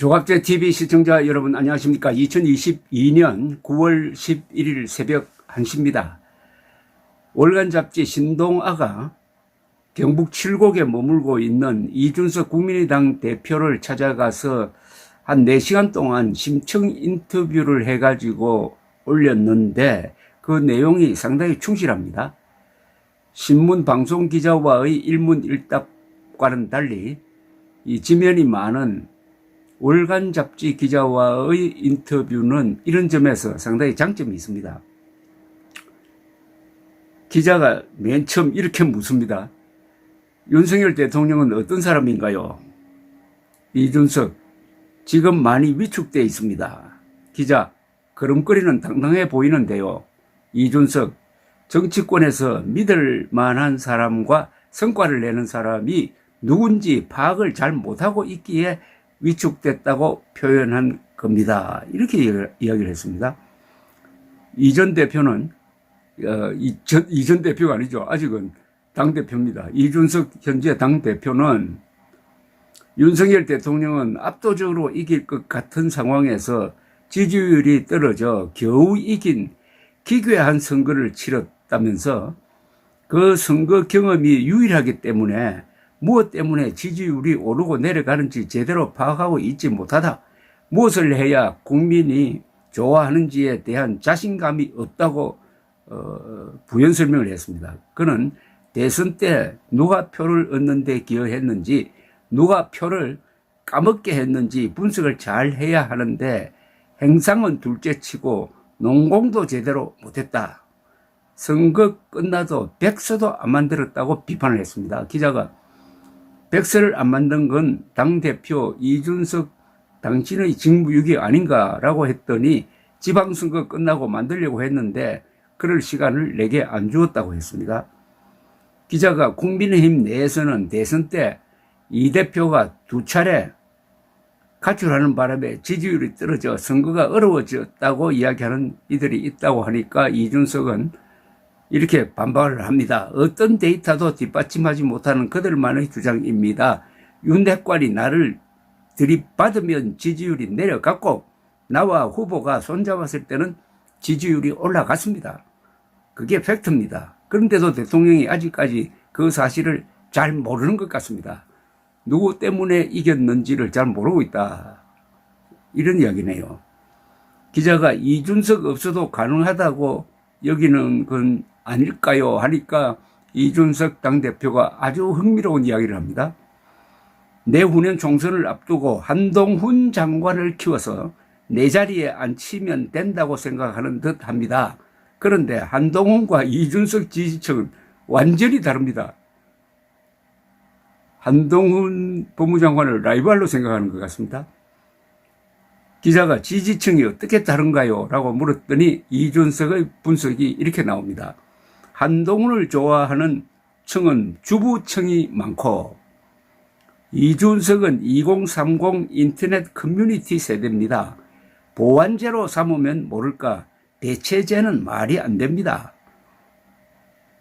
조갑제 TV 시청자 여러분 안녕하십니까. 2022년 9월 11일 새벽 1시입니다. 월간 잡지 신동아가 경북 칠곡에 머물고 있는 이준석 국민의당 대표를 찾아가서 한 4시간 동안 심층 인터뷰를 해가지고 올렸는데 그 내용이 상당히 충실합니다. 신문 방송 기자와의 일문일답과는 달리 이 지면이 많은 월간 잡지 기자와의 인터뷰는 이런 점에서 상당히 장점이 있습니다. 기자가 맨 처음 이렇게 묻습니다. 윤석열 대통령은 어떤 사람인가요? 이준석, 지금 많이 위축되어 있습니다. 기자, 걸음걸이는 당당해 보이는데요. 이준석, 정치권에서 믿을 만한 사람과 성과를 내는 사람이 누군지 파악을 잘 못하고 있기에 위축됐다고 표현한 겁니다. 이렇게 이야기를 했습니다. 이전 대표는 이전 대표가 아니죠. 아직은 당대표입니다. 이준석 현재 당대표는 윤석열 대통령은 압도적으로 이길 것 같은 상황에서 지지율이 떨어져 겨우 이긴 기괴한 선거를 치렀다면서 그 선거 경험이 유일하기 때문에 무엇 때문에 지지율이 오르고 내려가는지 제대로 파악하고 있지 못하다. 무엇을 해야 국민이 좋아하는지에 대한 자신감이 없다고 부연 설명을 했습니다. 그는 대선 때 누가 표를 얻는 데 기여했는지 누가 표를 까먹게 했는지 분석을 잘 해야 하는데 행상은 둘째치고 농공도 제대로 못했다. 선거 끝나도 백서도 안 만들었다고 비판을 했습니다. 기자가 백서를 안 만든 건 당대표 이준석 당신의 직무유기 아닌가라고 했더니 지방선거 끝나고 만들려고 했는데 그럴 시간을 내게 안 주었다고 했습니다. 기자가 국민의힘 내에서는 대선 때 이 대표가 2차례 가출하는 바람에 지지율이 떨어져 선거가 어려워졌다고 이야기하는 이들이 있다고 하니까 이준석은 이렇게 반박을 합니다. 어떤 데이터도 뒷받침하지 못하는 그들만의 주장입니다. 윤핵관이 나를 들이받으면 지지율이 내려갔고 나와 후보가 손잡았을 때는 지지율이 올라갔습니다. 그게 팩트입니다. 그런데도 대통령이 아직까지 그 사실을 잘 모르는 것 같습니다. 누구 때문에 이겼는지를 잘 모르고 있다. 이런 이야기네요. 기자가 이준석 없어도 가능하다고 여기는 건 아닐까요? 하니까 이준석 당대표가 아주 흥미로운 이야기를 합니다. 내후년 총선을 앞두고 한동훈 장관을 키워서 내 자리에 앉히면 된다고 생각하는 듯 합니다. 그런데 한동훈과 이준석 지지층은 완전히 다릅니다. 한동훈 법무장관을 라이벌로 생각하는 것 같습니다. 기자가 지지층이 어떻게 다른가요? 라고 물었더니 이준석의 분석이 이렇게 나옵니다. 한동훈을 좋아하는 층은 주부층이 많고 이준석은 2030 인터넷 커뮤니티 세대입니다. 보완제로 삼으면 모를까 대체제는 말이 안 됩니다.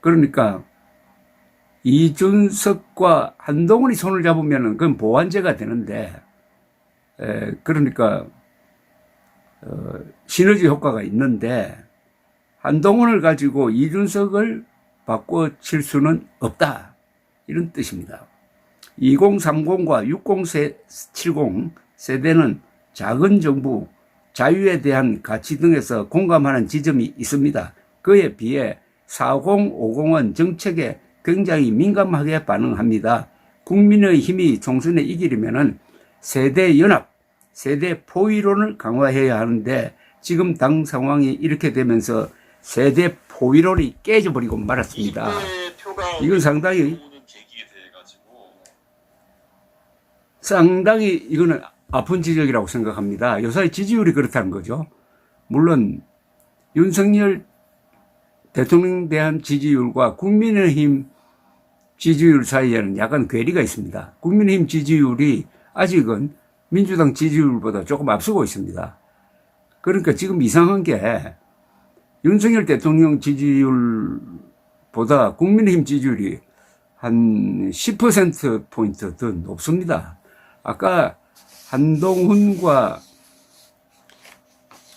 그러니까 이준석과 한동훈이 손을 잡으면 그건 보완제가 되는데 그러니까 시너지 효과가 있는데 한동훈을 가지고 이준석을 바꿔칠 수는 없다. 이런 뜻입니다. 2030과 6070 세대는 작은 정부, 자유에 대한 가치 등에서 공감하는 지점이 있습니다. 그에 비해 4050은 정책에 굉장히 민감하게 반응합니다. 국민의 힘이 총선에 이기려면 세대 연합, 세대 포위론을 강화해야 하는데 지금 당 상황이 이렇게 되면서 세대 포위론이 깨져버리고 말았습니다. 이건 상당히 이거는 아픈 지적이라고 생각합니다. 요새 지지율이 그렇다는 거죠. 물론 윤석열 대통령에 대한 지지율과 국민의힘 지지율 사이에는 약간 괴리가 있습니다. 국민의힘 지지율이 아직은 민주당 지지율보다 조금 앞서고 있습니다. 그러니까 지금 이상한 게 윤석열 대통령 지지율보다 국민의힘 지지율이 한 10%포인트 더 높습니다. 아까 한동훈과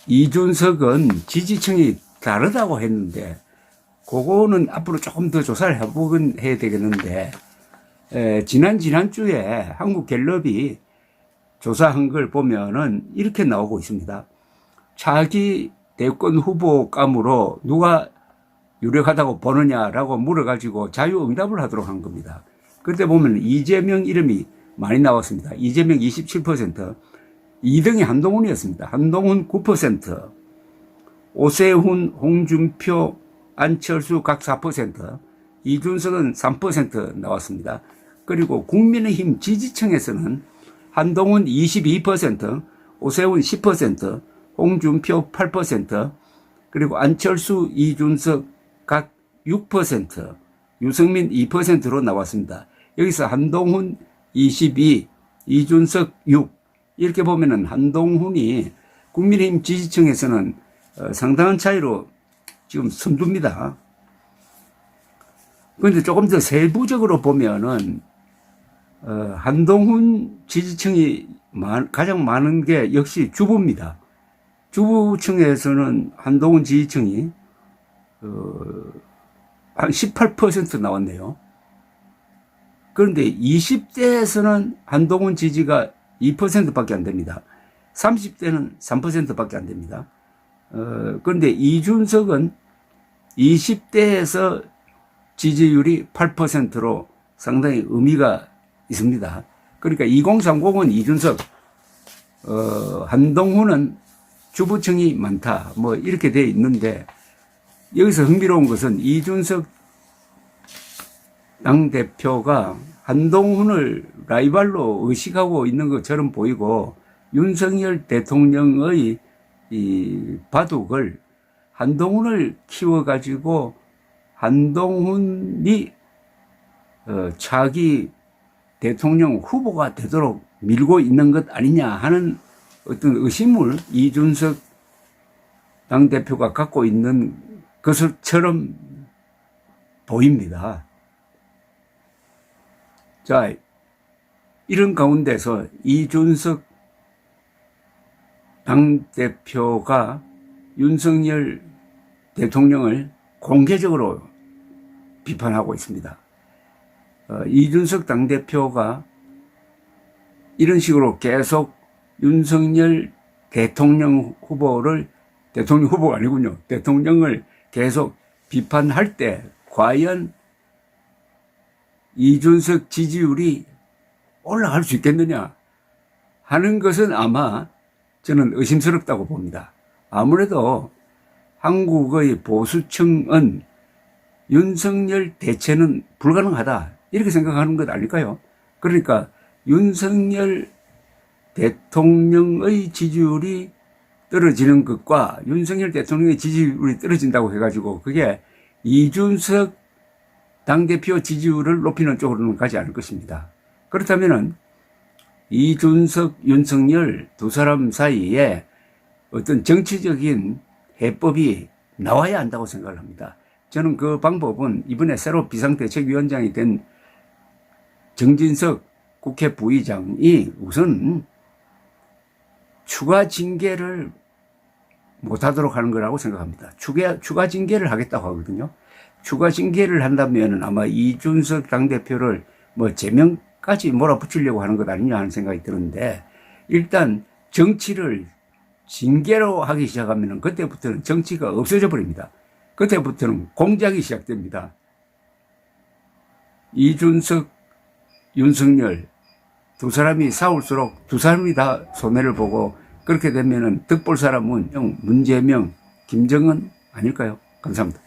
이준석은 지지층이 다르다고 했는데 그거는 앞으로 조금 더 조사를 해보긴 해야 되겠는데 지난주에 한국갤럽이 조사한 걸 보면은 이렇게 나오고 있습니다. 차기 대권 후보감으로 누가 유력하다고 보느냐라고 물어가지고 자유응답을 하도록 한 겁니다. 그때 보면 이재명 이름이 많이 나왔습니다. 이재명 27%, 2등이 한동훈이었습니다. 한동훈 9%, 오세훈, 홍준표, 안철수 각 4%, 이준석은 3% 나왔습니다. 그리고 국민의힘 지지층에서는 한동훈 22%, 오세훈 10%, 홍준표 8%, 그리고 안철수, 이준석 각 6%, 유승민 2%로 나왔습니다. 여기서 한동훈 22, 이준석 6, 이렇게 보면은 한동훈이 국민의힘 지지층에서는 상당한 차이로 지금 선두입니다. 그런데 조금 더 세부적으로 보면은 한동훈 지지층이 가장 많은 게 역시 주부입니다. 주부층에서는 한동훈 지지층이 한 18% 나왔네요. 그런데 20대에서는 한동훈 지지가 2%밖에 안 됩니다. 30대는 3%밖에 안 됩니다. 그런데 이준석은 20대에서 지지율이 8%로 상당히 의미가 있습니다. 그러니까 2030은 이준석, 한동훈은 주부층이 많다. 뭐 이렇게 돼 있는데 여기서 흥미로운 것은 이준석 당대표가 한동훈을 라이벌로 의식하고 있는 것처럼 보이고 윤석열 대통령의 이 바둑을 한동훈을 키워가지고 한동훈이 차기 대통령 후보가 되도록 밀고 있는 것 아니냐 하는 어떤 의심을 이준석 당대표가 갖고 있는 것처럼 보입니다. 자, 이런 가운데서 이준석 당대표가 윤석열 대통령을 공개적으로 비판하고 있습니다. 이준석 당대표가 이런 식으로 계속 윤석열 대통령 후보가 아니군요. 대통령을 계속 비판할 때 과연 이준석 지지율이 올라갈 수 있겠느냐 하는 것은 아마 저는 의심스럽다고 봅니다. 아무래도 한국의 보수층은 윤석열 대체는 불가능하다 이렇게 생각하는 것 아닐까요? 그러니까 윤석열 대통령의 지지율이 떨어지는 것과 윤석열 대통령의 지지율이 떨어진다고 해가지고 그게 이준석 당대표 지지율을 높이는 쪽으로는 가지 않을 것입니다. 그렇다면은 이준석, 윤석열 두 사람 사이에 어떤 정치적인 해법이 나와야 한다고 생각을 합니다. 저는 그 방법은 이번에 새로 비상대책위원장이 된 정진석 국회 부의장이 우선 추가 징계를 못하도록 하는 거라고 생각합니다. 추가 징계를 하겠다고 하거든요. 추가 징계를 한다면 아마 이준석 당대표를 뭐 제명까지 몰아붙이려고 하는 것 아니냐 하는 생각이 드는데 일단 정치를 징계로 하기 시작하면 그때부터는 정치가 없어져 버립니다. 그때부터는 공작이 시작됩니다. 이준석, 윤석열 두 사람이 싸울수록 두 사람이 다 손해를 보고 그렇게 되면은 득볼 사람은 문재명, 김정은 아닐까요? 감사합니다.